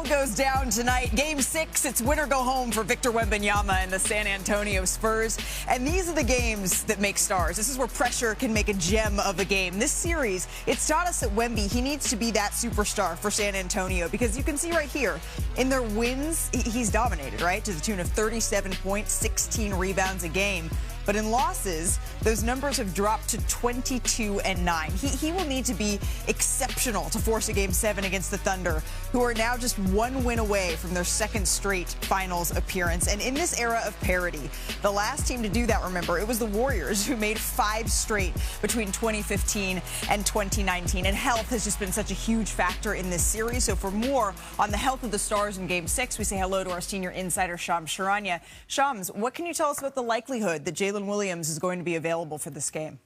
goes down tonight. Game 6, it's win or go home for Victor Wembanyama and the San Antonio Spurs. And these are the games that make stars. This is where pressure can make a gem of a game. This series, it's taught us that Wemby, he needs to be that superstar for San Antonio, because you can see right here, in their wins, he's dominated, right? To the tune of 37 points, 16 rebounds a game. But in losses, those numbers have dropped to 22 and 9. He will need to be exceptional to force a Game 7 against the Thunder, who are now just one win away from their second straight finals appearance. And in this era of parity, the last team to do that, remember, it was the Warriors, who made 5 straight between 2015 and 2019. And health has just been such a huge factor in this series. So for more on the health of the Stars in Game 6, we say hello to our senior insider, Shams Charania. Shams, what can you tell us about the likelihood that Jalen Williams is going to be available for this game?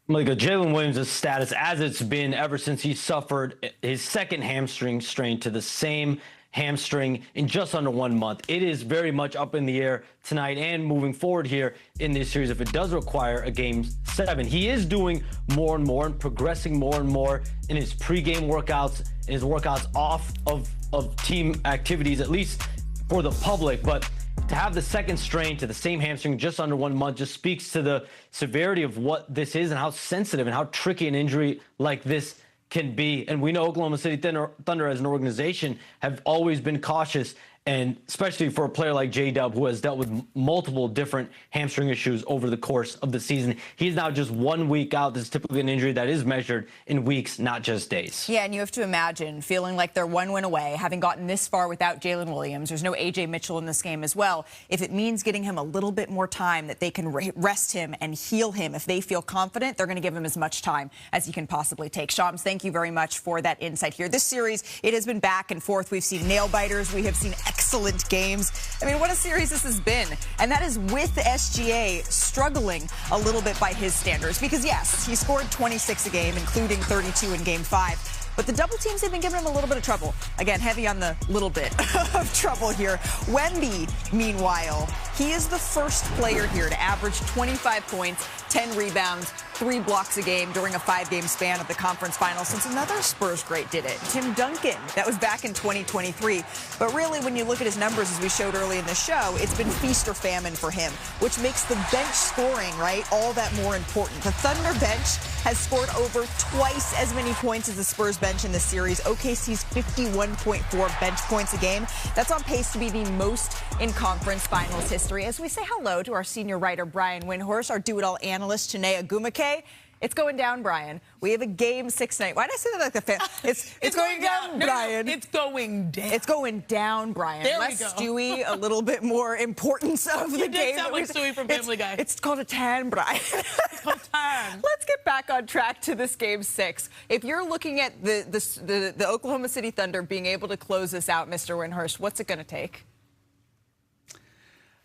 Malika, Jalen Williams' status, as it's been ever since he suffered his second hamstring strain to the same hamstring in just under 1 month. It is very much up in the air tonight and moving forward here in this series if it does require a Game 7. He is doing more and more and progressing more and more in his pregame workouts, in his workouts off of team activities, at least for the public. But to have the second strain to the same hamstring just under 1 month just speaks to the severity of what this is and how sensitive and how tricky an injury like this can be. And we know Oklahoma City Thunder as an organization have always been cautious, and especially for a player like J-Dub, who has dealt with multiple different hamstring issues over the course of the season. He's now just 1 week out. This is typically an injury that is measured in weeks, not just days. Yeah, and you have to imagine feeling like they're one win away, having gotten this far without Jalen Williams. There's no A.J. Mitchell in this game as well. If it means getting him a little bit more time, that they can rest him and heal him, if they feel confident, they're going to give him as much time as he can possibly take. Shams, thank you very much for that insight here. This series, it has been back and forth. We've seen nail-biters. We have seen excellent games. I mean, what a series this has been. And that is with the SGA struggling a little bit by his standards. Because, yes, he scored 26 a game, including 32 in Game 5. But the double teams have been giving him a little bit of trouble. Again, heavy on the little bit of trouble here. Wemby, meanwhile, he is the first player here to average 25 points, 10 rebounds, 3 blocks a game during a 5-game span of the conference finals since another Spurs great did it, Tim Duncan. That was back in 2023. But really, when you look at his numbers, as we showed early in the show, it's been feast or famine for him, which makes the bench scoring, right, all that more important. The Thunder bench has scored over twice as many points as the Spurs bench in this series. OKC's 51.4 bench points a game. That's on pace to be the most in conference finals history. As we say hello to our senior writer, Brian Windhorst, our do-it-all analyst, Chinea Agumake. It's going down, Brian. We have a Game 6 night. Why did I say that like a fan? It's going down, Brian. No, it's going down. It's going down, Brian. There Less we go. Stewie, a little bit more importance of the game. You did sound like Stewie from Family Guy. It's called a tan, Brian. It's called tan. Let's get back on track to this Game 6. If you're looking at the Oklahoma City Thunder being able to close this out, Mr. Windhorst, what's it going to take?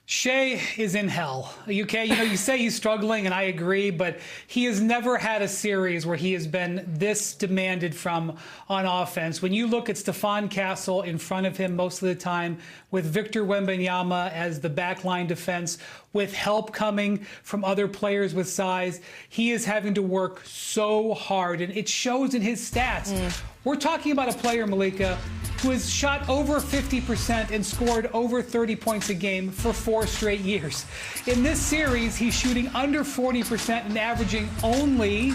Shea is in hell. You say he's struggling, and I agree, but he has never had a series where he has been this demanded from on offense. When you look at Stephon Castle in front of him most of the time, with Victor Wembanyama as the backline defense, with help coming from other players with size, he is having to work so hard, and it shows in his stats. We're talking about a player, Malika, who has shot over 50% and scored over 30 points a game for 4 straight years. In this series, he's shooting under 40% and averaging only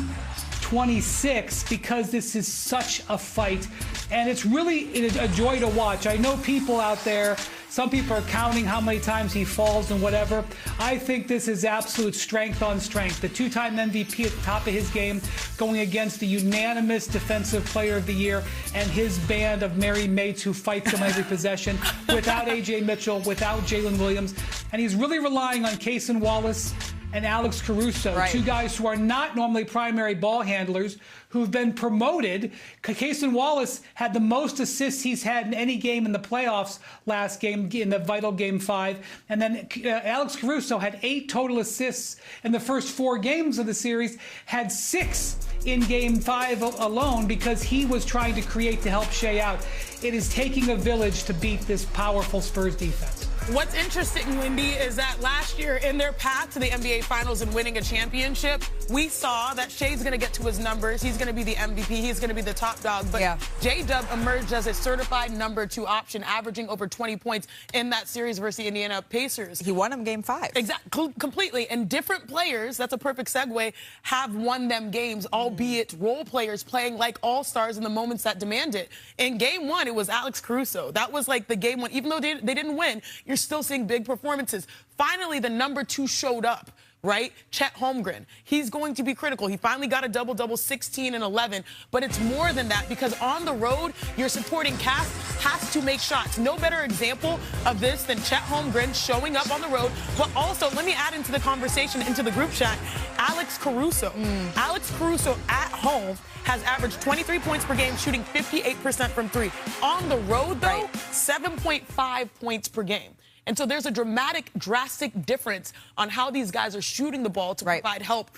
26 because this is such a fight. And it's really a joy to watch. I know people out there, some people are counting how many times he falls and whatever. I think this is absolute strength on strength. The 2-time MVP at the top of his game going against the unanimous Defensive Player of the Year and his band of merry mates who fights him every possession without A.J. Mitchell, without Jalen Williams. And he's really relying on Cason Wallace and Alex Caruso, right. 2 guys who are not normally primary ball handlers, who've been promoted. Cason Wallace had the most assists he's had in any game in the playoffs last game, in the vital Game 5. And then Alex Caruso had 8 total assists in the first 4 games of the series, had 6 in Game 5 alone because he was trying to create to help Shea out. It is taking a village to beat this powerful Spurs defense. What's interesting, Wendy, is that last year in their path to the NBA Finals and winning a championship, we saw that Shea's going to get to his numbers. He's going to be the MVP. He's going to be the top dog. But J-Dub emerged as a certified number 2 option, averaging over 20 points in that series versus the Indiana Pacers. He won him game 5. Exactly, completely. And different players, that's a perfect segue, have won them games, albeit role players playing like all-stars in the moments that demand it. In game 1, it was Alex Caruso. That was like the game 1. Even though they didn't win, you're still seeing big performances. Finally, the number 2 showed up. Right? Chet Holmgren. He's going to be critical. He finally got a double-double, 16 and 11. But it's more than that, because on the road, your supporting cast has to make shots. No better example of this than Chet Holmgren showing up on the road. But also, let me add into the conversation, into the group chat, Alex Caruso. Alex Caruso at home has averaged 23 points per game, shooting 58% from 3. On the road, though, 7.5 points per game. And so there's a drastic difference on how these guys are shooting the ball to provide help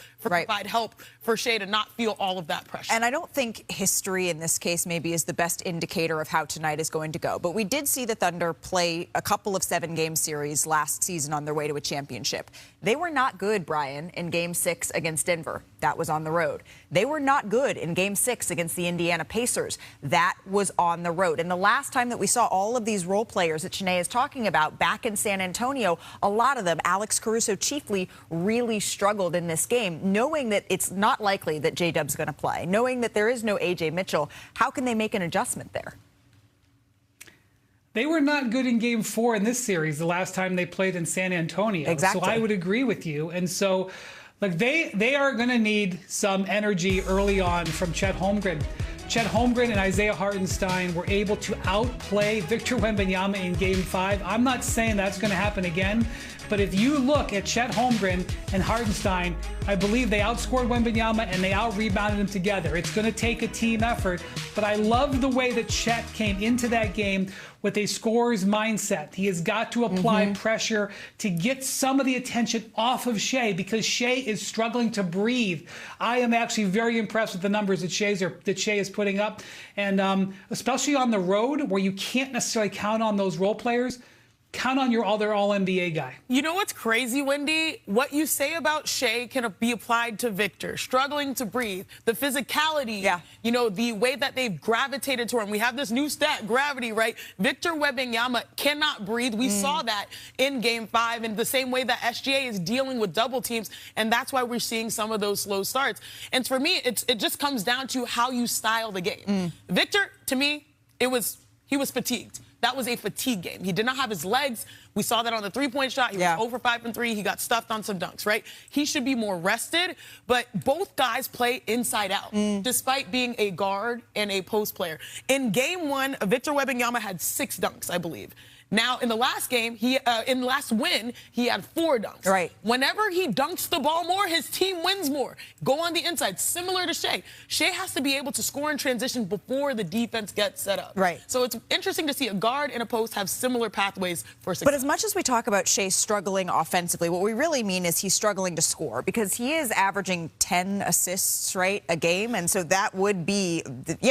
for Shea to not feel all of that pressure. And I don't think history in this case maybe is the best indicator of how tonight is going to go. But we did see the Thunder play a couple of 7-game series last season on their way to a championship. They were not good, Brian, in Game 6 against Denver. That was on the road. They were not good in Game 6 against the Indiana Pacers. That was on the road. And the last time that we saw all of these role players that Shanae is talking about back in San Antonio, a lot of them, Alex Caruso chiefly, really struggled in this game, knowing that it's not likely that J-Dub's going to play, knowing that there is no A.J. Mitchell. How can they make an adjustment there? They were not good in Game 4 in this series, the last time they played in San Antonio. Exactly. So I would agree with you. And so, like, they are going to need some energy early on from Chet Holmgren. Chet Holmgren and Isaiah Hartenstein were able to outplay Victor Wembanyama in Game 5. I'm not saying that's going to happen again, but if you look at Chet Holmgren and Hartenstein, I believe they outscored Wembanyama and they out-rebounded him together. It's going to take a team effort, but I love the way that Chet came into that game with a scorer's mindset. He has got to apply pressure to get some of the attention off of Shea, because Shea is struggling to breathe. I am actually very impressed with the numbers that Shea is putting up, and especially on the road where you can't necessarily count on those role players. Count on your other All-NBA guy. You know what's crazy, Wendy? What you say about Shea can be applied to Victor. Struggling to breathe. The physicality, you know, the way that they've gravitated to him. We have this new stat, gravity, right? Victor Wembanyama cannot breathe. We saw that in Game 5 in the same way that SGA is dealing with double teams, and that's why we're seeing some of those slow starts. And for me, it just comes down to how you style the game. Victor, to me, he was fatigued. That was a fatigue game. He did not have his legs. We saw that on the three-point shot. He was over 5 from 3. He got stuffed on some dunks, right? He should be more rested, but both guys play inside out, despite being a guard and a post player. In Game 1, Victor Wembanyama had 6 dunks, I believe. Now, in the last game, in the last win, he had 4 dunks. Right. Whenever he dunks the ball more, his team wins more. Go on the inside, similar to Shea. Shea has to be able to score in transition before the defense gets set up. Right. So it's interesting to see a guard and a post have similar pathways for success. But as much as we talk about Shea struggling offensively, what we really mean is he's struggling to score, because he is averaging 10 assists, right, a game. And so that would be,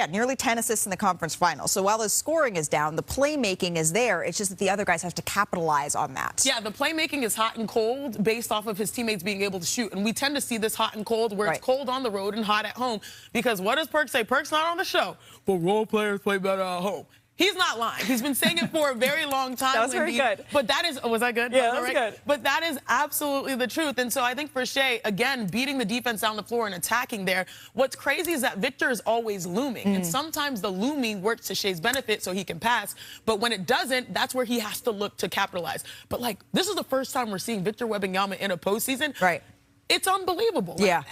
nearly 10 assists in the conference finals. So while his scoring is down, the playmaking is there. It's just that the other guys have to capitalize on that. Yeah, the playmaking is hot and cold based off of his teammates being able to shoot. And we tend to see this hot and cold where it's cold on the road and hot at home. Because what does Perk say? Perk's not on the show, but role players play better at home. He's not lying. He's been saying it for a very long time. That was very good. But that is, was that good? Yeah, that was good. But that is absolutely the truth. And so I think for Shea, again, beating the defense down the floor and attacking there, what's crazy is that Victor is always looming. And sometimes the looming works to Shea's benefit so he can pass. But when it doesn't, that's where he has to look to capitalize. But, like, this is the first time we're seeing Victor Wembanyama in a postseason. Right. It's unbelievable. Yeah.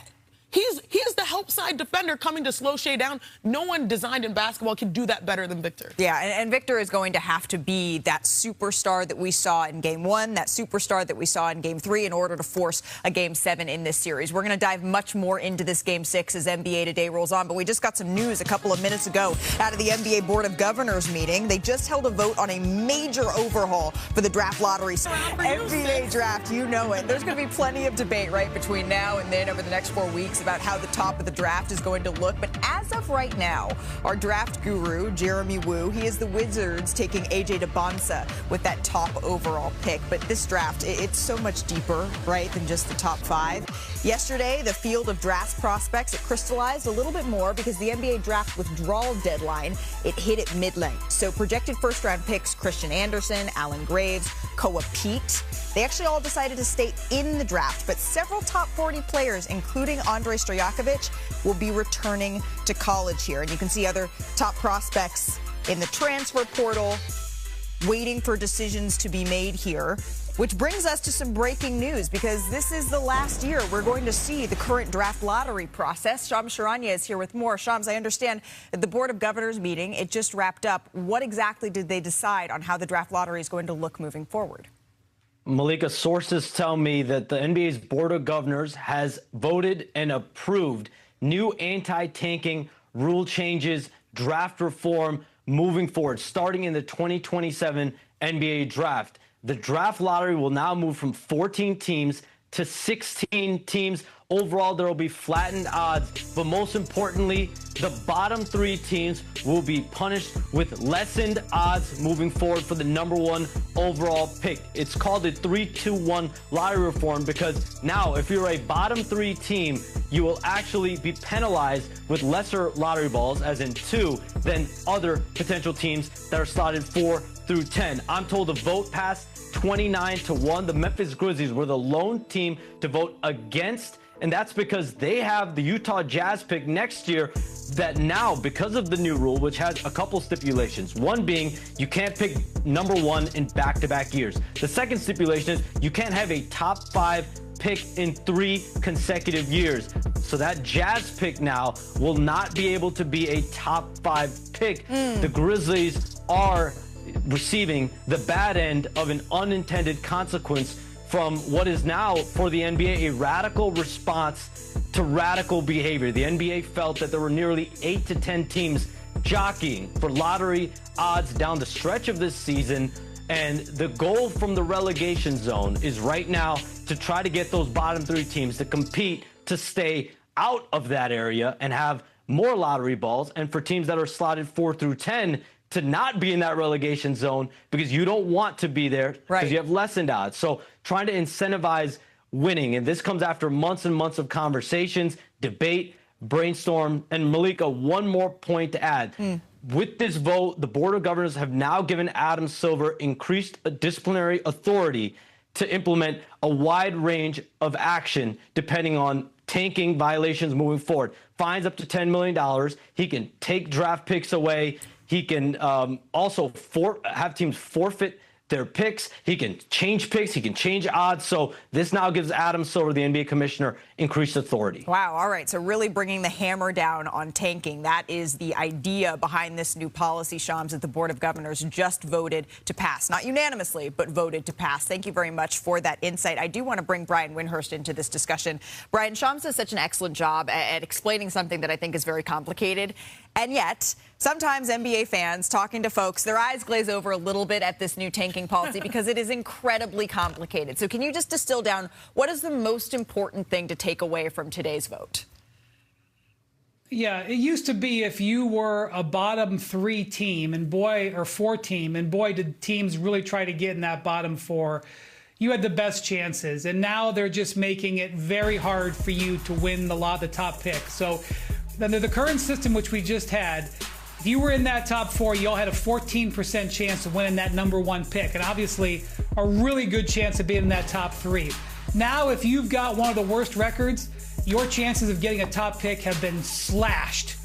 He is the help side defender coming to slow Shea down. No one designed in basketball can do that better than Victor. Yeah, and Victor is going to have to be that superstar that we saw in Game 1, that superstar that we saw in Game 3 in order to force a Game 7 in this series. We're going to dive much more into this Game 6 as NBA Today rolls on, but we just got some news a couple of minutes ago out of the NBA Board of Governors meeting. They just held a vote on a major overhaul for the draft lottery. NBA draft, you know it. There's going to be plenty of debate, right, between now and then over the next 4 weeks. about how the top of the draft is going to look. But as of right now, our draft guru, Jeremy Woo, he is the Wizards taking AJ Bonsa with that top overall pick. But this draft, it's so much deeper, right, than just the top 5. Yesterday, the field of draft prospects, it crystallized a little bit more because the NBA draft withdrawal deadline, it hit at mid-length. So projected first-round picks, Christian Anderson, Alan Graves, Koa Pete, they actually all decided to stay in the draft, but several top 40 players, including Andrei Stojakovic, will be returning to college here. And you can see other top prospects in the transfer portal waiting for decisions to be made here, which brings us to some breaking news, because this is the last year we're going to see the current draft lottery process. Shams Charania is here with more. Shams, I understand that the Board of Governors meeting, it just wrapped up. What exactly did they decide on how the draft lottery is going to look moving forward? Malika, sources tell me that the NBA's Board of Governors has voted and approved new anti-tanking rule changes, draft reform moving forward, starting in the 2027 NBA draft. The draft lottery will now move from 14 teams to 16 teams. Overall, there will be flattened odds, but most importantly, the bottom 3 teams will be punished with lessened odds moving forward for the #1 overall pick. It's called a 3-2-1 lottery reform because now if you're a bottom 3 team, you will actually be penalized with lesser lottery balls, as in 2, than other potential teams that are slotted 4 through 10. I'm told the vote passed 29-1. The Memphis Grizzlies were the lone team to vote against, and that's because they have the Utah Jazz pick next year that now, because of the new rule, which has a couple stipulations, one being you can't pick #1 in back-to-back years. The second stipulation is you can't have a top 5 pick in 3 consecutive years. So that Jazz pick now will not be able to be a top 5 pick. The Grizzlies are receiving the bad end of an unintended consequence from what is now, for the NBA, a radical response to radical behavior. The NBA felt that there were nearly 8 to 10 teams jockeying for lottery odds down the stretch of this season, and the goal from the relegation zone is right now to try to get those bottom 3 teams to compete to stay out of that area and have more lottery balls, and for teams that are slotted 4 through 10 to not be in that relegation zone because you don't want to be there because you have lessened odds. So trying to incentivize winning, and this comes after months and months of conversations, debate, brainstorm. And Malika, one more point to add. With this vote, the Board of Governors have now given Adam Silver increased disciplinary authority to implement a wide range of action depending on tanking violations moving forward. Fines up to $10 million. He can take draft picks away. He can also have teams forfeit their picks. He can change picks. He can change odds. So this now gives Adam Silver, the NBA commissioner, increased authority. Wow. All right. So really bringing the hammer down on tanking. That is the idea behind this new policy, Shams, that the Board of Governors just voted to pass. Not unanimously, but voted to pass. Thank you very much for that insight. I do want to bring Brian Windhurst into this discussion. Brian, Shams does such an excellent job at explaining something that I think is very complicated. And yet, sometimes NBA fans talking to folks, their eyes glaze over a little bit at this new tanking policy because it is incredibly complicated. So can you just distill down what is the most important thing to take away from today's vote? Yeah, it used to be if you were a bottom 3 team and boy, or 4 team, and boy, did teams really try to get in that bottom 4, you had the best chances. And now they're just making it very hard for you to win the top pick. So under the current system, which we just had, if you were in that top 4, you all had a 14% chance of winning that #1 pick, and obviously a really good chance of being in that top 3. Now, if you've got one of the worst records, your chances of getting a top pick have been slashed.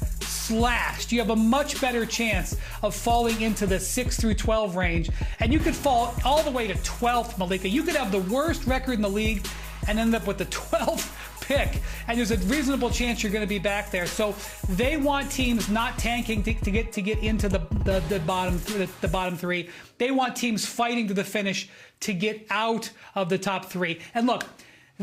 You have a much better chance of falling into the 6 through 12 range, and you could fall all the way to 12th, Malika. You could have the worst record in the league and end up with the 12th pick, and there's a reasonable chance you're going to be back there. So they want teams not tanking to get into the bottom 3. They want teams fighting to the finish to get out of the top 3. And look,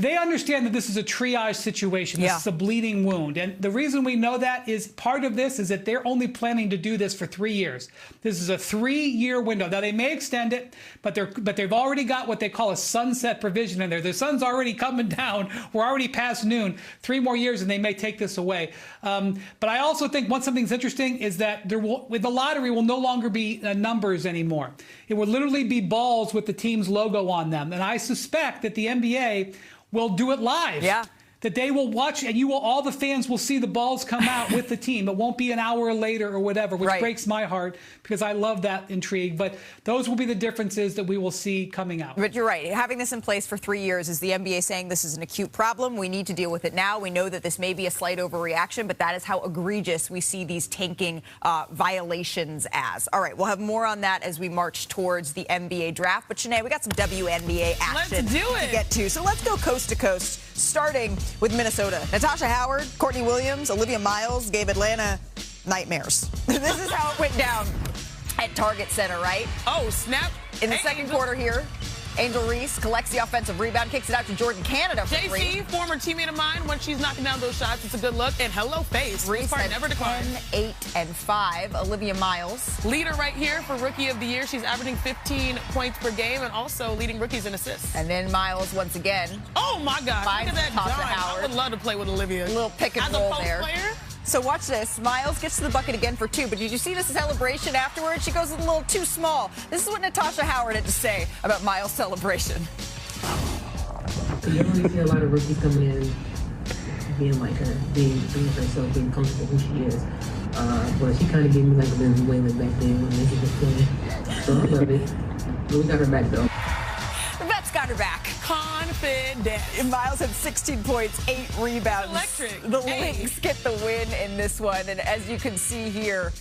they understand that this is a triage situation. This is a bleeding wound. And the reason we know that is part of this is that they're only planning to do this for 3 years. This is a 3-year window. Now, they may extend it, but they've already got what they call a sunset provision in there. The sun's already coming down. We're already past noon. 3 more years, and they may take this away. But I also think something's interesting is that with the lottery will no longer be numbers anymore. It will literally be balls with the team's logo on them. And I suspect that the NBA will do it live. Yeah. That they will watch, and all the fans will see the balls come out with the team. It won't be an hour later or whatever, which breaks my heart because I love that intrigue. But those will be the differences that we will see coming out. But you're right. Having this in place for 3 years is the NBA saying this is an acute problem. We need to deal with it now. We know that this may be a slight overreaction, but that is how egregious we see these tanking violations as. All right, we'll have more on that as we march towards the NBA draft. But, Shanae, we got some WNBA action to get to. So let's go coast to coast, starting with Minnesota. Natasha Howard, Courtney Williams, Olivia Miles gave Atlanta nightmares. This is how it went down at Target Center, right? Oh, snap. In the second quarter here, Angel Reese collects the offensive rebound, kicks it out to Jordan Canada for three. JC, former teammate of mine, when she's knocking down those shots, it's a good look. And hello, face. Reese had never declined. 10, 8, and 5. Olivia Miles. Leader right here for Rookie of the Year. She's averaging 15 points per game and also leading rookies in assists. And then Miles once again. Oh, my God. Look at that dime. I would love to play with Olivia. A little pick and roll there. Player. So watch this. Miles gets to the bucket again for 2, but did you see the celebration afterwards? She goes a little too small. This is what Natasha Howard had to say about Miles' celebration. You don't really see a lot of rookies coming in being like her, being herself, being comfortable who she is. But she kind of gave me like a Lindsay Whalen back then when Lindsay was playing. So I love it. But we got her back though. The Vets got her back. Confident. Miles had 16 points, 8 rebounds. Electric. The Lynx get the win in this one. And as you can see here,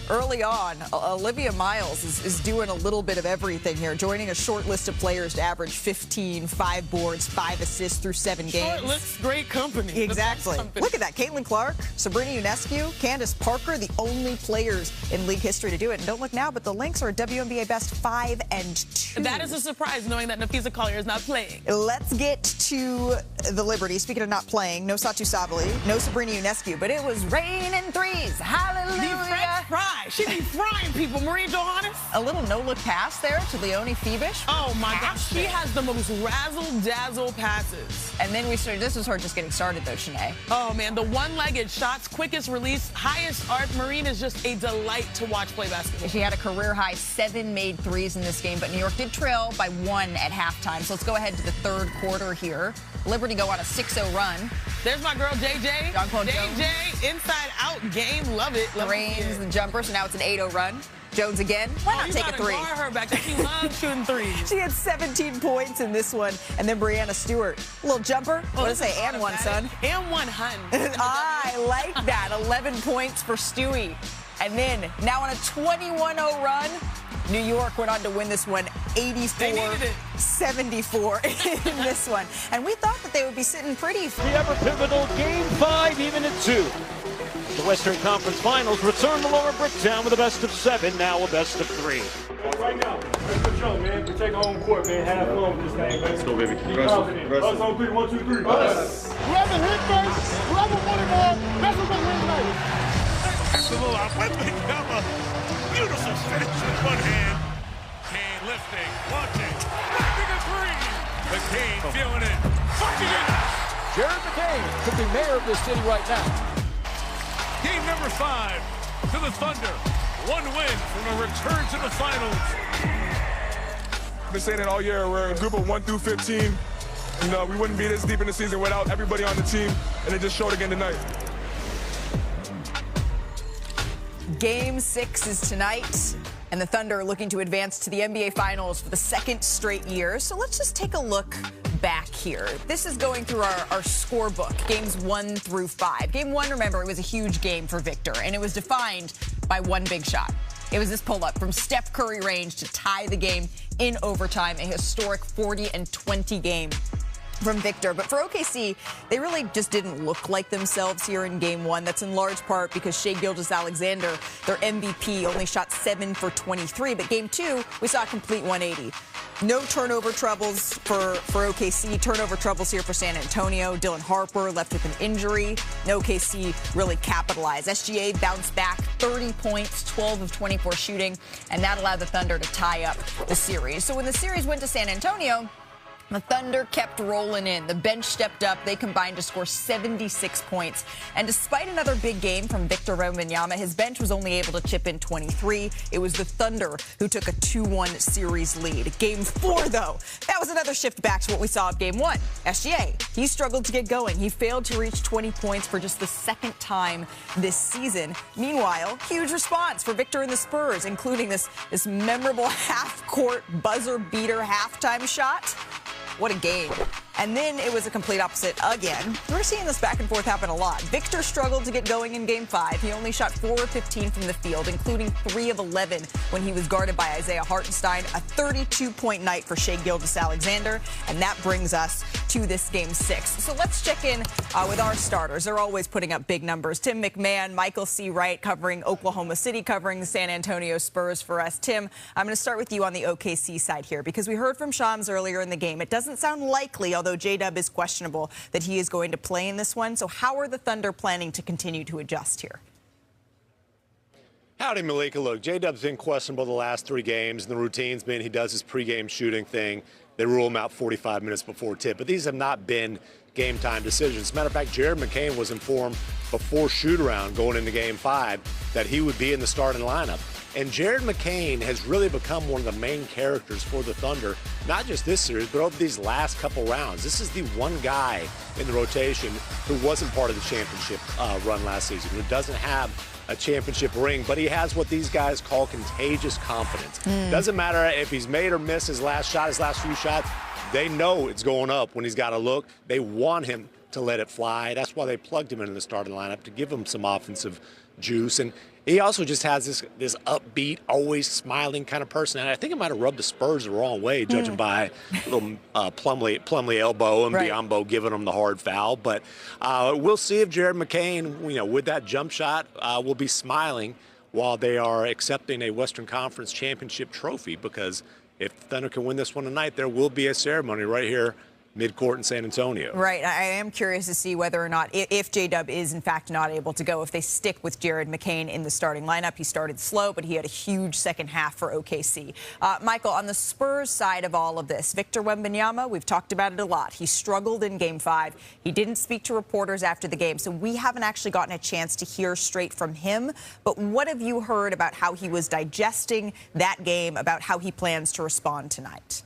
early on, Olivia Miles is doing a little bit of everything here, joining a short list of players to average 15, 5 boards, 5 assists through 7 games. Short list, great company. Exactly. Look at that. Caitlin Clark, Sabrina Ionescu, Candace Parker, the only players in league history to do it. And don't look now, but the Lynx are a WNBA best 5 and 2. That is a surprise, knowing that Napisa Collier is not playing. Let's get to the Liberty. Speaking of not playing, no Satu Sabali, no Sabrina Ionescu, but it was raining threes. Hallelujah. The French fry. She be frying people. Marie Johannes. A little no-look pass there to Leonie Febish. Oh, my gosh. She has the most razzle-dazzle passes. And then this was her just getting started, though, Shanae. Oh, man. The one-legged shots, quickest release, highest arc. Marine is just a delight to watch play basketball. She had a career-high 7 made threes in this game, but New York did trail by 1 at halftime. So let's go ahead to the third quarter here. Liberty go on a 6-0 run. There's my girl, JJ. JJ, inside-out game. Love it. Rains the jumper, so now it's an 8-0 run. Jones again. Why not take a 3? Guard her back. She loves shooting threes. She had 17 points in this one. And then Brianna Stewart. A little jumper. What did I say? And one, son. And one, hun. I like that. 11 points for Stewie. And then, now on a 21-0 run, New York went on to win this one 84-74 in this one. And we thought that they would be sitting pretty. The ever pivotal Game 5, even at 2. The Western Conference Finals return to Lower Bricktown with a best of 7, now a best of 3. Right now, let's go, man. We take home court, man. Have fun with this thing, man. Let's go, baby. Be confident. Us on 3, 1, 2, 3. Us. Whoever hit first, whoever won it all, that's what they win tonight. Absolutely. Whipping up a beautiful finish with one hand. Kane lifting, launching, knocking a 3. McCain feeling it. Fucking it. Jared McCain could be mayor of this city right now. Game number 5 to the Thunder. 1 win from a return to the finals. I've been saying it all year. We're a group of 1 through 15. And we wouldn't be this deep in the season without everybody on the team. And it just showed again tonight. Game 6 is tonight, and the Thunder are looking to advance to the NBA Finals for the 2nd straight year. So let's just take a look back here. This is going through our scorebook, games 1 through 5. Game 1, remember, it was a huge game for Victor, and it was defined by one big shot. It was this pull-up from Steph Curry range to tie the game in overtime, a historic 40-20 game. from Victor. But for OKC, they really just didn't look like themselves here in game one. That's in large part because Shai Gilgeous-Alexander, their MVP, only shot 7 for 23. But game two, we saw a complete 180. No turnover troubles for OKC. Turnover troubles here for San Antonio. Dylan Harper left with an injury. No OKC really capitalized. SGA bounced back 30 points, 12 of 24 shooting, and that allowed the Thunder to tie up the series. So when the series went to San Antonio, the Thunder kept rolling in. The bench stepped up. They combined to score 76 points. And despite another big game from Victor Wembanyama, his bench was only able to chip in 23. It was the Thunder who took a 2-1 series lead. Game 4, though, that was another shift back to what we saw of game 1. SGA, he struggled to get going. He failed to reach 20 points for just the second time this season. Meanwhile, huge response for Victor and the Spurs, including this memorable half-court buzzer-beater halftime shot. What a game. And then it was a complete opposite again. We're seeing this back and forth happen a lot. Victor struggled to get going in game 5. He only shot 4 of 15 from the field, including 3 of 11 when he was guarded by Isaiah Hartenstein. A 32-point night for Shai Gilgeous-Alexander. And that brings us to this game 6. So let's check in with our starters. They're always putting up big numbers. Tim McMahon, Michael C. Wright covering Oklahoma City, covering the San Antonio Spurs for us. Tim, I'm going to start with you on the OKC side here because we heard from Shams earlier in the game. It doesn't sound likely, although J-Dub is questionable, that he is going to play in this one. So how are the Thunder planning to continue to adjust here? Howdy, Malika. Look, J-Dub's been questionable the last 3 games, and the routine's been he does his pregame shooting thing. They rule him out 45 minutes before tip. But these have not been game-time decisions. As a matter of fact, Jared McCain was informed before shoot-around going into Game 5 that he would be in the starting lineup. And Jared McCain has really become one of the main characters for the Thunder, not just this series, but over these last couple rounds. This is the one guy in the rotation who wasn't part of the championship run last season, who doesn't have a championship ring, but he has what these guys call contagious confidence. Doesn't matter if he's made or missed his last shot, his last few shots, they know it's going up when he's got to look. They want him to let it fly. That's why they plugged him into the starting lineup, to give him some offensive juice. And he also just has this upbeat, always smiling kind of personality. I think it might have rubbed the Spurs the wrong way, judging by a little Plumlee elbow and Biyombo giving him the hard foul. But we'll see if Jared McCain, with that jump shot, will be smiling while they are accepting a Western Conference championship trophy. Because if the Thunder can win this one tonight, there will be a ceremony right here midcourt in San Antonio. Right. I am curious to see whether or not, if J-Dub is in fact not able to go, if they stick with Jared McCain in the starting lineup. He started slow, but he had a huge second half for OKC. Michael, on the Spurs side of all of this, Victor Wembanyama, we've talked about it a lot. He struggled in Game 5. He didn't speak to reporters after the game, so we haven't actually gotten a chance to hear straight from him. But what have you heard about how he was digesting that game, about how he plans to respond tonight?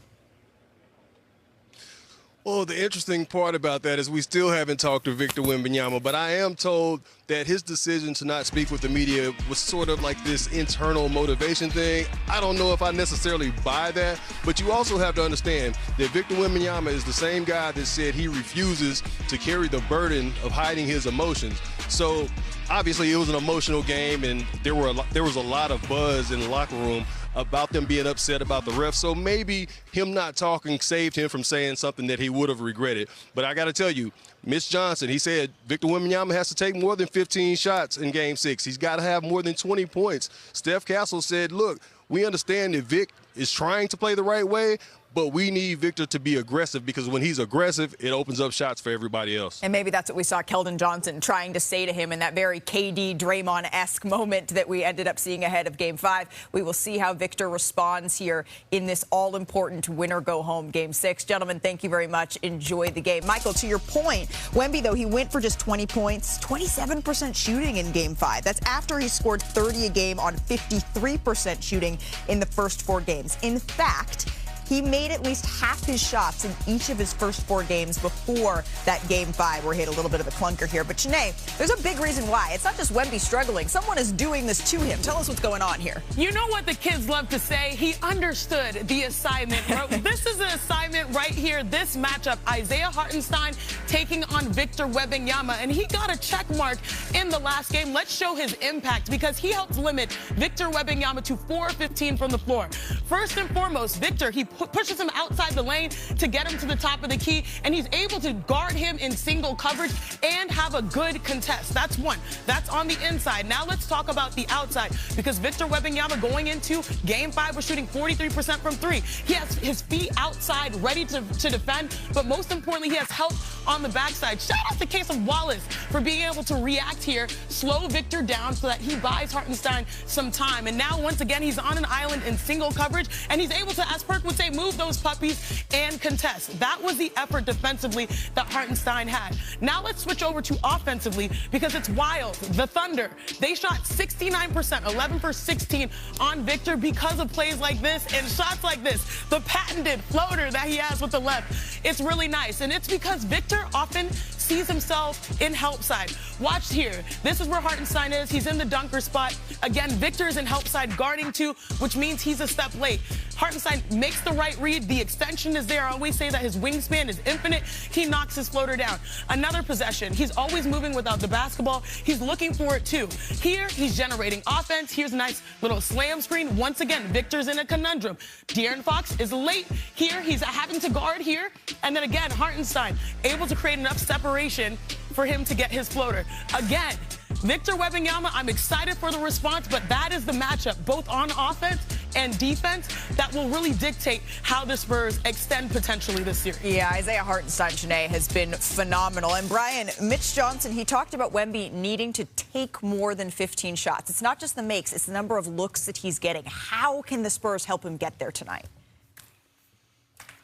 Well, the interesting part about that is we still haven't talked to Victor Wembanyama, but I am told that his decision to not speak with the media was sort of like this internal motivation thing. I don't know if I necessarily buy that, but you also have to understand that Victor Wembanyama is the same guy that said he refuses to carry the burden of hiding his emotions. So obviously it was an emotional game, and there was a lot of buzz in the locker room about them being upset about the refs. So maybe him not talking saved him from saying something that he would have regretted. But I got to tell you, Mitch Johnson, he said Victor Wembanyama has to take more than 15 shots in Game 6. He's got to have more than 20 points. Steph Castle said, look, we understand that Vic is trying to play the right way, but we need Victor to be aggressive, because when he's aggressive, it opens up shots for everybody else. And maybe that's what we saw Keldon Johnson trying to say to him in that very KD Draymond-esque moment that we ended up seeing ahead of Game 5. We will see how Victor responds here in this all-important winner-go-home Game 6. Gentlemen, thank you very much. Enjoy the game. Michael, to your point, Wemby, though, he went for just 20 points, 27% shooting in Game 5. That's after he scored 30 a game on 53% shooting in the first 4 games. In fact, he made at least half his shots in each of his first 4 games before that Game 5, where he had a little bit of a clunker here. But, Janae, there's a big reason why. It's not just Wemby struggling. Someone is doing this to him. Tell us what's going on here. You know what the kids love to say? He understood the assignment. This is an assignment right here, this matchup. Isaiah Hartenstein taking on Victor Wembanyama, and he got a check mark in the last game. Let's show his impact, because he helped limit Victor Wembanyama to 4 of 15 from the floor. First and foremost, Victor, he pushes him outside the lane to get him to the top of the key, and he's able to guard him in single coverage and have a good contest. That's one. That's on the inside. Now let's talk about the outside, because Victor Wembanyama going into Game 5 was shooting 43% from three. He has his feet outside ready to defend, but most importantly, he has help on the backside. Shout out to Case of Wallace for being able to react here, slow Victor down so that he buys Hartenstein some time. And now, once again, he's on an island in single coverage, and he's able to, as Perk would say, move those puppies and contest. That was the effort defensively that Hartenstein had. Now let's switch over to offensively, because it's wild. The Thunder, they shot 69%, 11 for 16 on Victor because of plays like this and shots like this. The patented floater that he has with the left. It's really nice, and it's because Victor often sees himself in help side. Watch here. This is where Hartenstein is. He's in the dunker spot. Again, Victor is in help side guarding two, which means he's a step late. Hartenstein makes the right read. The extension is there. I always say that his wingspan is infinite. He knocks his floater down. Another possession. He's always moving without the basketball. He's looking for it too. Here, he's generating offense. Here's a nice little slam screen. Once again, Victor's in a conundrum. De'Aaron Fox is late here. He's having to guard here. And then again, Hartenstein able to create enough separation for him to get his floater. Again, Victor Wembanyama, I'm excited for the response, but that is the matchup, both on offense and defense, that will really dictate how the Spurs extend potentially this series. Yeah, Isaiah Hartenstein, Janae, has been phenomenal. And Brian, Mitch Johnson, he talked about Wemby needing to take more than 15 shots. It's not just the makes, it's the number of looks that he's getting. How can the Spurs help him get there tonight?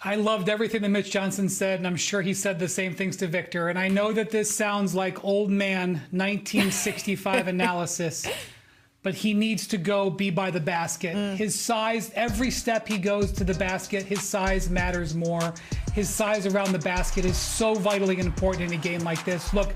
I loved everything that Mitch Johnson said, and I'm sure he said the same things to Victor. And I know that this sounds like old man 1965 analysis, but he needs to go be by the basket. His size, every step he goes to the basket, his size matters more. His size around the basket is so vitally important in a game like this. Look,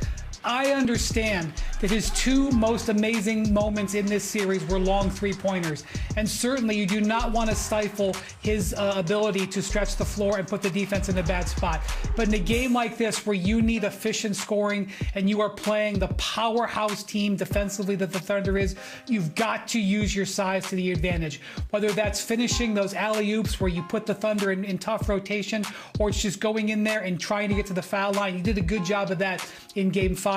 I understand that his two most amazing moments in this series were long three-pointers. And certainly you do not want to stifle his ability to stretch the floor and put the defense in a bad spot. But in a game like this, where you need efficient scoring and you are playing the powerhouse team defensively that the Thunder is, you've got to use your size to the advantage. Whether that's finishing those alley-oops where you put the Thunder in tough rotation, or it's just going in there and trying to get to the foul line. He did a good job of that in Game 5.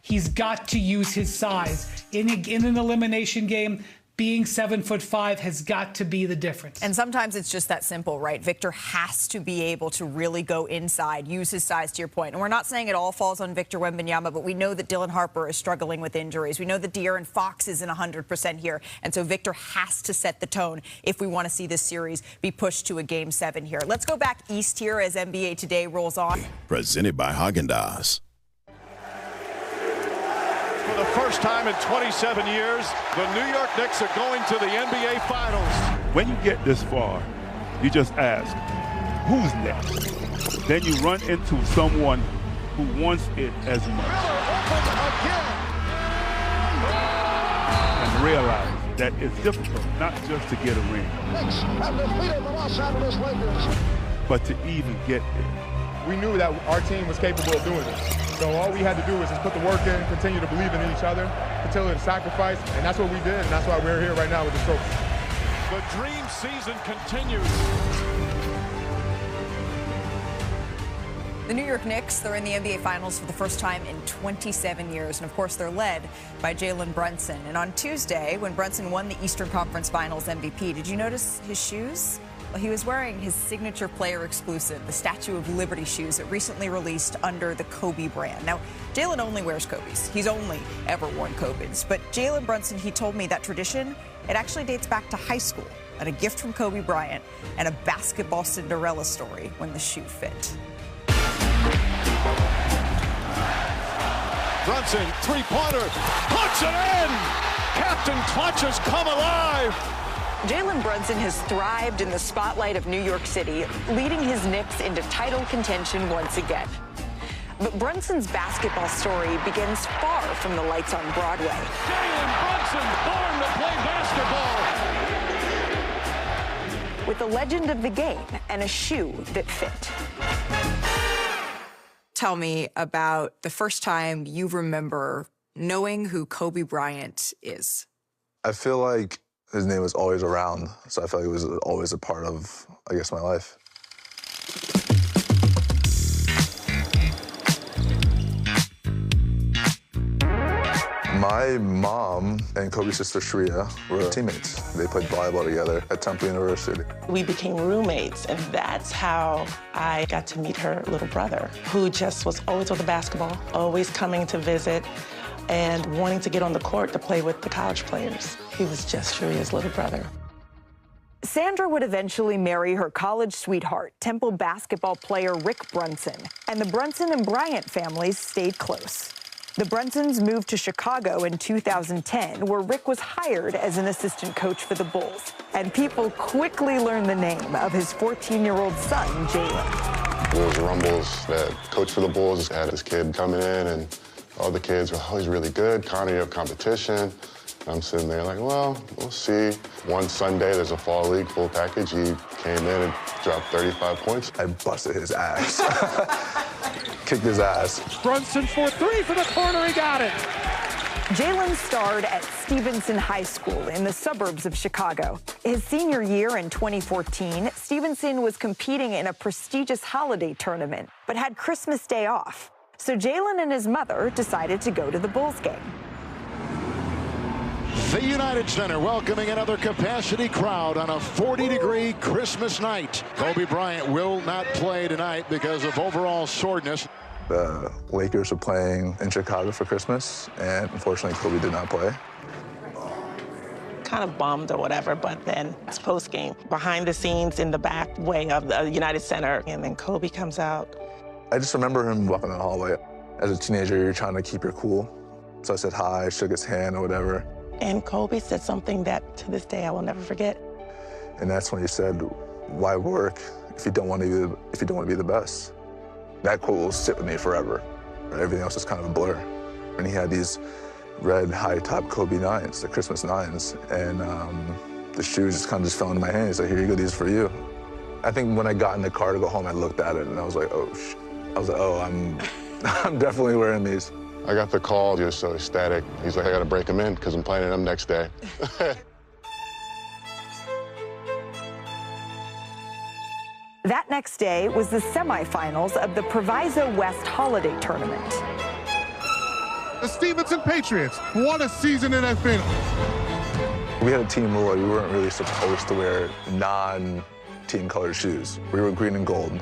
He's got to use his size. In an elimination game, being 7'5" has got to be the difference. And sometimes it's just that simple, right? Victor has to be able to really go inside, use his size, to your point. And we're not saying it all falls on Victor Wembanyama, but we know that Dylan Harper is struggling with injuries. We know that De'Aaron Fox isn't 100% here. And so Victor has to set the tone if we want to see this series be pushed to a Game 7 here. Let's go back east here as NBA Today rolls on. Presented by Haagen-Dazs. For the first time in 27 years, the New York Knicks are going to the NBA Finals. When you get this far, you just ask, who's next? Then you run into someone who wants it as much. And realize that it's difficult not just to get a ring, but to even get there. We knew that our team was capable of doing it. So all we had to do was just put the work in, continue to believe in each other, continue to sacrifice, and that's what we did, and that's why we're here right now with the trophy. The dream season continues. The New York Knicks, they're in the NBA Finals for the first time in 27 years. And, of course, they're led by Jalen Brunson. And on Tuesday, when Brunson won the Eastern Conference Finals MVP, did you notice his shoes? Well, he was wearing his signature player exclusive, the Statue of Liberty shoes that recently released under the Kobe brand. Now, Jalen only wears Kobe's. He's only ever worn Kobe's. But Jalen Brunson, he told me that tradition, it actually dates back to high school and a gift from Kobe Bryant and a basketball Cinderella story when the shoe fit. Brunson, three-pointer, puts it in! Captain Clutch has come alive! Jalen Brunson has thrived in the spotlight of New York City, leading his Knicks into title contention once again. But Brunson's basketball story begins far from the lights on Broadway. Jalen Brunson, born to play basketball! With a legend of the game and a shoe that fit. Tell me about the first time you remember knowing who Kobe Bryant is. I feel like his name was always around, so I feel like it was always a part of I guess, my life. My mom and Kobe's sister Sharia were teammates. They played volleyball together at Temple University. We became roommates, and that's how I got to meet her little brother, who just was always with the basketball, always coming to visit, and wanting to get on the court to play with the college players. He was just Sharia's little brother. Sandra would eventually marry her college sweetheart, Temple basketball player Rick Brunson, and the Brunson and Bryant families stayed close. The Brunsons moved to Chicago in 2010, where Rick was hired as an assistant coach for the Bulls. And people quickly learned the name of his 14-year-old son, Jalen. There was rumbles that coach for the Bulls had this kid coming in, and all the kids were, oh, he's really good. Connor, you have competition. I'm sitting there like, well, we'll see. One Sunday, there's a fall league full package. He came in and dropped 35 points. I busted his ass. Kicked his ass. Brunson for three for the corner. He got it. Jalen starred at Stevenson High School in the suburbs of Chicago. His senior year in 2014, Stevenson was competing in a prestigious holiday tournament, but had Christmas Day off. So Jalen and his mother decided to go to the Bulls game. The United Center welcoming another capacity crowd on a 40-degree Christmas night. Kobe Bryant will not play tonight because of overall soreness. The Lakers were playing in Chicago for Christmas, and unfortunately, Kobe did not play. Kind of bummed or whatever, but then it's post-game. Behind the scenes in the back way of the United Center, and then Kobe comes out. I just remember him walking down the hallway. As a teenager, you're trying to keep your cool. So I said hi, shook his hand or whatever. And Kobe said something that to this day I will never forget. And that's when he said, "Why work if you don't want to be the best?" That quote will sit with me forever. Everything else is kind of a blur. And he had these red high-top Kobe 9s, the Christmas 9s, and the shoes just kind of fell into my hand. He's like, "Here you go, these are for you." I think when I got in the car to go home, I looked at it and I was like, "Oh, I'm definitely wearing these." I got the call, just so ecstatic. He's like, I got to break him in because I'm playing him next day. That next day was the semifinals of the Proviso West Holiday Tournament. The Stevenson Patriots won a season in that final. We had a team rule. We weren't really supposed to wear non-team colored shoes. We were green and gold.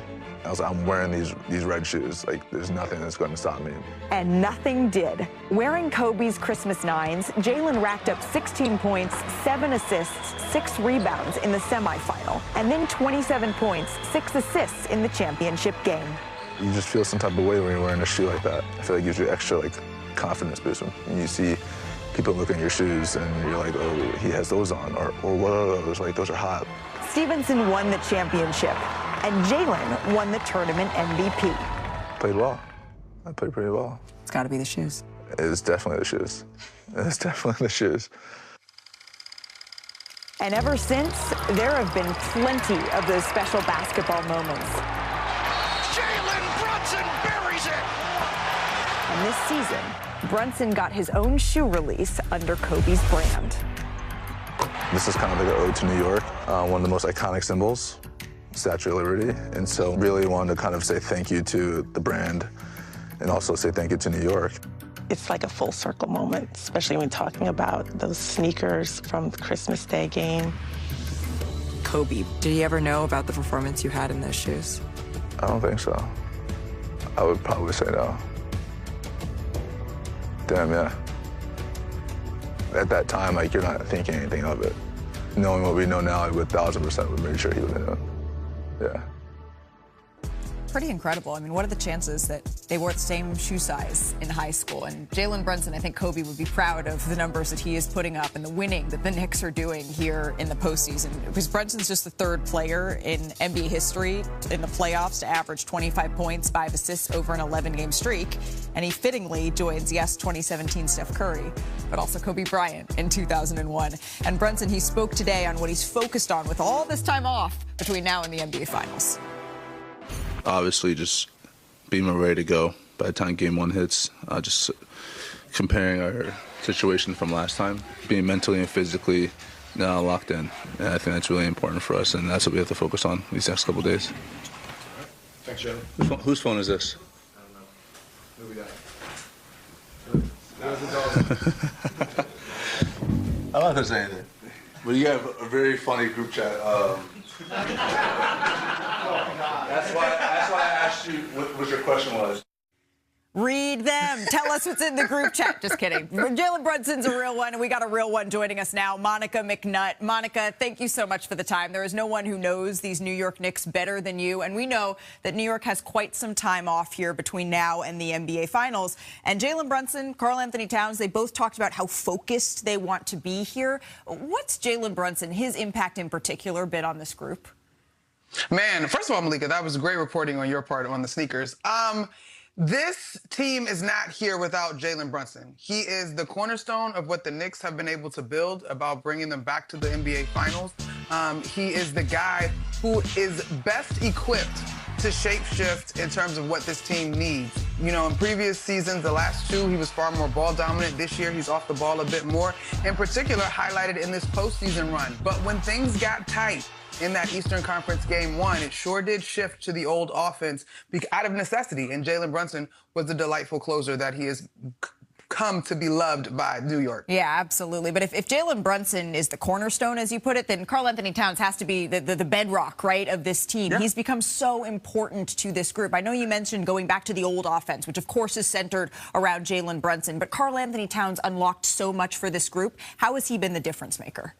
I was like, I'm wearing these red shoes. Like, there's nothing that's going to stop me. And nothing did. Wearing Kobe's Christmas 9s, Jalen racked up 16 points, 7 assists, 6 rebounds in the semifinal, and then 27 points, 6 assists in the championship game. You just feel some type of way when you're wearing a shoe like that. I feel like it gives you extra, confidence boost. And you see people look at your shoes and you're like, oh, he has those on, or what are those? Like, those are hot. Stevenson won the championship, and Jalen won the tournament MVP. Played well. I played pretty well. It's got to be the shoes. It's definitely the shoes. It's definitely the shoes. And ever since, there have been plenty of those special basketball moments. Jalen Brunson buries it! And this season, Brunson got his own shoe release under Kobe's brand. This is kind of like an ode to New York, one of the most iconic symbols, Statue of Liberty. And so really wanted to kind of say thank you to the brand and also say thank you to New York. It's like a full circle moment, especially when talking about those sneakers from the Christmas Day game. Kobe, did he ever know about the performance you had in those shoes? I don't think so. I would probably say no. Damn, yeah. At that time, you're not thinking anything of it. Knowing what we know now, I would 1,000% would make sure he would have known. Yeah. Pretty incredible. I mean, what are the chances that they wore the same shoe size in high school? And Jalen Brunson, I think Kobe would be proud of the numbers that he is putting up and the winning that the Knicks are doing here in the postseason. Because Brunson's just the third player in NBA history in the playoffs to average 25 points, 5 assists over an 11-game streak. And he fittingly joins, yes, 2017 Steph Curry, but also Kobe Bryant in 2001. And Brunson, he spoke today on what he's focused on with all this time off between now and the NBA Finals. Obviously, just being ready to go by the time Game 1 hits. Just comparing our situation from last time, being mentally and physically locked in. And I think that's really important for us, and that's what we have to focus on these next couple of days. Thanks, Joe. Whose phone is this? I don't know. Who we got? I'm not gonna say anything. But you have a very funny group chat. That's why I asked you what your question was. Read them. Tell us what's in the group chat. Just kidding. Jalen Brunson's a real one, and we got a real one joining us now, Monica McNutt. Monica, thank you so much for the time. There is no one who knows these New York Knicks better than you, and we know that New York has quite some time off here between now and the NBA Finals. And Jalen Brunson, Karl-Anthony Towns, they both talked about how focused they want to be here. What's Jalen Brunson, his impact in particular, been on this group? Man, first of all, Malika, that was great reporting on your part on the sneakers. This team is not here without Jalen Brunson. He is the cornerstone of what the Knicks have been able to build about bringing them back to the NBA Finals. He is the guy who is best equipped to shapeshift in terms of what this team needs. You know, in previous seasons, the last two, he was far more ball dominant. This year, he's off the ball a bit more. In particular, highlighted in this postseason run. But when things got tight in that Eastern Conference Game 1, it sure did shift to the old offense out of necessity. And Jalen Brunson was the delightful closer that he has come to be loved by New York. Yeah, absolutely. But if Jalen Brunson is the cornerstone, as you put it, then Karl-Anthony Towns has to be the bedrock, right, of this team. Yeah. He's become so important to this group. I know you mentioned going back to the old offense, which of course is centered around Jalen Brunson, but Karl-Anthony Towns unlocked so much for this group. How has he been the difference maker?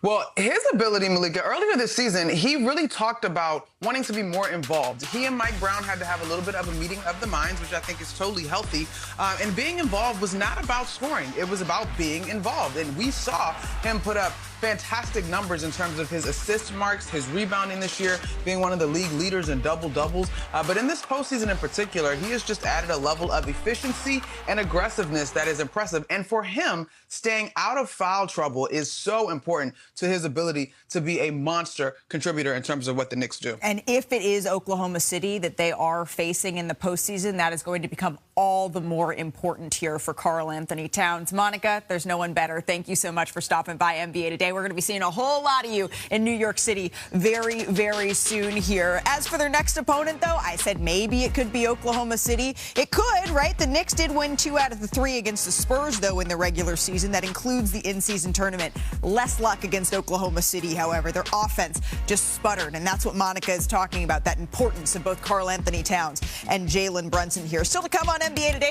Well, his ability, Malika, earlier this season, he really talked about wanting to be more involved. He and Mike Brown had to have a little bit of a meeting of the minds, which I think is totally healthy. And being involved was not about scoring. It was about being involved. And we saw him put up fantastic numbers in terms of his assist marks, his rebounding this year, being one of the league leaders in double-doubles. But in this postseason in particular, he has just added a level of efficiency and aggressiveness that is impressive. And for him, staying out of foul trouble is so important to his ability to be a monster contributor in terms of what the Knicks do. And if it is Oklahoma City that they are facing in the postseason, that is going to become all the more important here for Karl-Anthony Towns. Monica, there's no one better. Thank you so much for stopping by NBA Today. We're going to be seeing a whole lot of you in New York City very, very soon here. As for their next opponent, though, I said maybe it could be Oklahoma City. It could, right? The Knicks did win 2 out of the 3 against the Spurs, though, in the regular season. That includes the in-season tournament. Less luck against Oklahoma City, however. Their offense just sputtered, and that's what Monica is talking about, that importance of both Karl-Anthony Towns and Jalen Brunson here. Still to come on NBA Today.